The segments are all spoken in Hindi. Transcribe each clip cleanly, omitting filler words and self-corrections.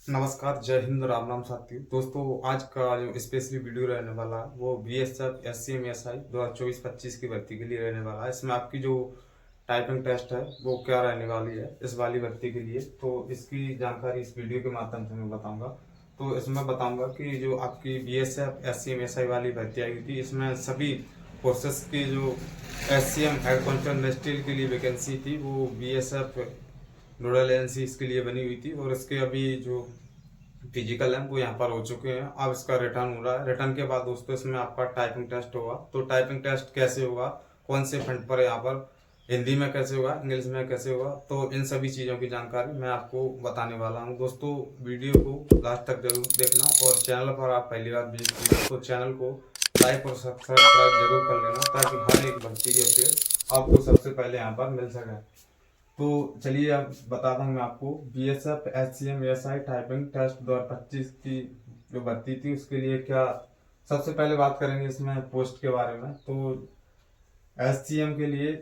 नमस्कार, जय हिंद, राम राम साथियों। दोस्तों, आज का जो स्पेशली वीडियो रहने वाला है वो बीएसएफ एससीएम एसआई 2024-25 की भर्ती के लिए रहने वाला है। इसमें आपकी जो टाइपिंग टेस्ट है वो क्या रहने वाली है इस वाली भर्ती के लिए, तो इसकी जानकारी इस वीडियो के माध्यम से मैं बताऊंगा। तो इसमें बताऊंगा कि जो आपकी बीएसएफ एससीएम एसआई वाली भर्ती आई हुई थी, इसमें सभी फोर्सेस की जो एससीएम हेड कांस्टेबल के लिए वैकेंसी थी वो बीएसएफ नोडल एजेंसी इसके लिए बनी हुई थी, और इसके अभी जो फिजिकल है वो यहाँ पर हो चुके हैं। अब इसका रिटर्न हो रहा है। रिटर्न के बाद दोस्तों इसमें आपका टाइपिंग टेस्ट होगा। तो टाइपिंग टेस्ट कैसे होगा, कौन से फंड पर, यहाँ पर हिंदी में कैसे होगा, इंग्लिश में कैसे होगा, तो इन सभी चीज़ों की जानकारी मैं आपको बताने वाला हूँ। दोस्तों, वीडियो को लास्ट तक जरूर देखना, और चैनल पर आप पहली बार विजिट कीजिए तो चैनल को लाइक और सब्सक्राइब जरूर कर लेना, ताकि हर एक भर्ती के अपडेट आपको सबसे पहले यहाँ पर मिल सके। तो चलिए अब बताता हूँ मैं आपको BSF HCM SI typing test 2025 की जो भर्ती थी उसके लिए क्या। सबसे पहले बात करेंगे इसमें पोस्ट के बारे में। तो एचसीएम के लिए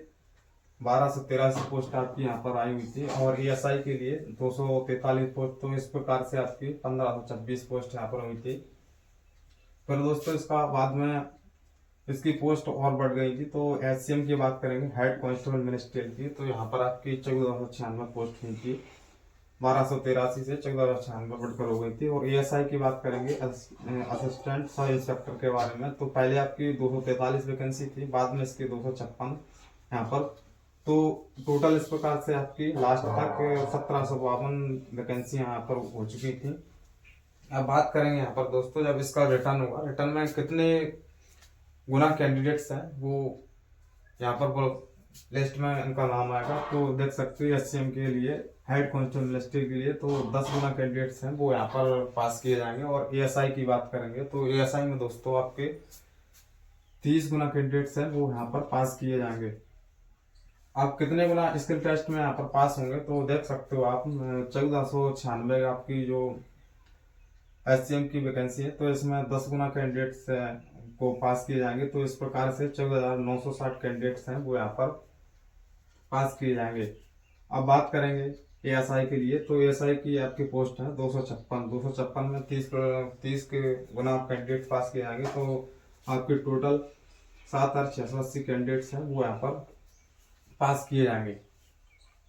1283 पोस्ट आपकी यहाँ पर आई हुई थी, और एएसआई के लिए 243 पोस्ट। तो इस प्रकार से आपकी 1526 पोस्ट यहाँ पर हुई थी। पर दोस्तों इसका बाद में इसकी पोस्ट और बढ़ गई थी। तो एचसीएम की बात करेंगे, हेड कांस्टेबल मिनिस्ट्रियल की, तो यहाँ पर आपकी 1496 पोस्ट हुई थी। 1283 से 1496 बढ़कर हो गई थी। और एएसआई की बात करेंगे, असिस्टेंट सब इंस्पेक्टर के बारे में, तो पहले आपकी 243 वैकेंसी थी, बाद में इसकी 256 यहाँ पर। तो टोटल इस प्रकार से आपकी लास्ट तक 1752 वैकेंसी यहाँ पर हो चुकी थी। अब बात करेंगे यहाँ पर दोस्तों, जब इसका रिटर्न होगा, रिटर्न में कितने गुना कैंडिडेट्स हैं वो यहाँ पर वो लिस्ट में इनका नाम आएगा। तो देख सकते हो एचसीएम के लिए हेड कांस्टेबल मिनिस्ट्री के लिए तो 10 गुना कैंडिडेट्स हैं वो यहाँ पर पास किए जाएंगे। और एएसआई की बात करेंगे तो एएसआई में दोस्तों आपके 30 गुना कैंडिडेट्स हैं वो यहाँ पर पास किए जाएंगे। आप कितने गुना स्किल टेस्ट में यहाँ पर पास होंगे तो देख सकते हो आप, 1496 आपकी जो एचसीएम की वैकेंसी है, तो इसमें 10 गुना कैंडिडेट्स को पास किए जाएंगे। तो इस प्रकार से 14,960 कैंडिडेट्स हैं वो यहाँ पर पास किए जाएंगे। अब बात करेंगे एएसआई के लिए, तो एएसआई की आपकी पोस्ट है 256 में 30 के गुना कैंडिडेट पास किए जाएंगे। तो आपके टोटल 7,680 कैंडिडेट्स हैं वो यहाँ पर पास किए जाएंगे।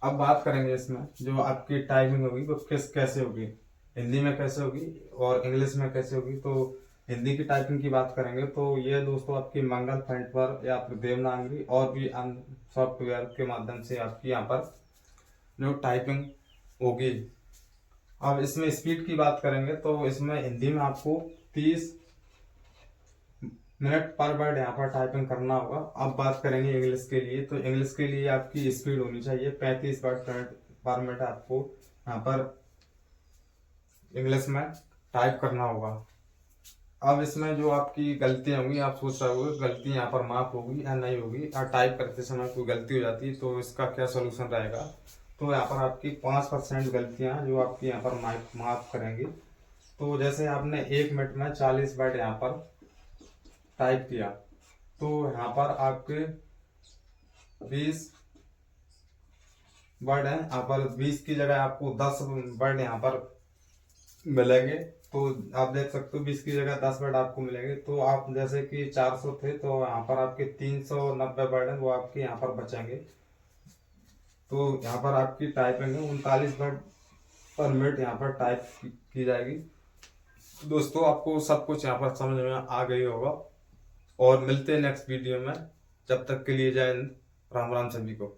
अब बात करेंगे इसमें जो आपकी टाइमिंग होगी वो कैसे होगी, हिंदी में कैसे होगी और इंग्लिश में कैसे होगी। तो हिंदी की टाइपिंग की बात करेंगे तो ये दोस्तों आपकी मंगल फ्रंट पर या फिर देवनागरी और भी अन्य सॉफ्टवेयर के माध्यम से आपकी यहाँ पर जो टाइपिंग होगी। अब इसमें स्पीड की बात करेंगे तो इसमें हिंदी में आपको 30 मिनट पर वर्ड यहाँ पर टाइपिंग करना होगा। अब बात करेंगे इंग्लिश के लिए, तो इंग्लिश के लिए आपकी स्पीड होनी चाहिए 35 वर्ड पर मिनट आपको यहाँ पर इंग्लिश में टाइप करना होगा। अब इसमें जो आपकी गलतियां होंगी, आप सोच रहे होंगे गलती यहाँ पर माफ होगी या नहीं होगी, और टाइप करते समय कोई गलती हो जाती है तो इसका क्या सोल्यूशन रहेगा। तो यहाँ पर आपकी 5% गलतियां जो आपकी यहाँ पर माफ करेंगी। तो जैसे आपने 1 मिनट में 40 वर्ड यहाँ पर टाइप किया, तो यहाँ पर आपके 20 वर्ड है, यहाँ पर 20 की जगह आपको 10 वर्ड यहाँ पर मिलेंगे। तो आप देख सकते हो 20 की जगह 10 वर्ड आपको मिलेंगे। तो आप जैसे कि 400 थे तो यहाँ पर आपके 390 वर्ड है वो आपके यहाँ पर बचेंगे। तो यहाँ पर आपकी टाइपिंग है 39 वर्ड पर मिनट यहाँ पर टाइप की जाएगी। दोस्तों, आपको सब कुछ यहाँ पर समझ में आ गई होगा, और मिलते हैं नेक्स्ट वीडियो में। जब तक के लिए जय हिंद, राम राम सभी को।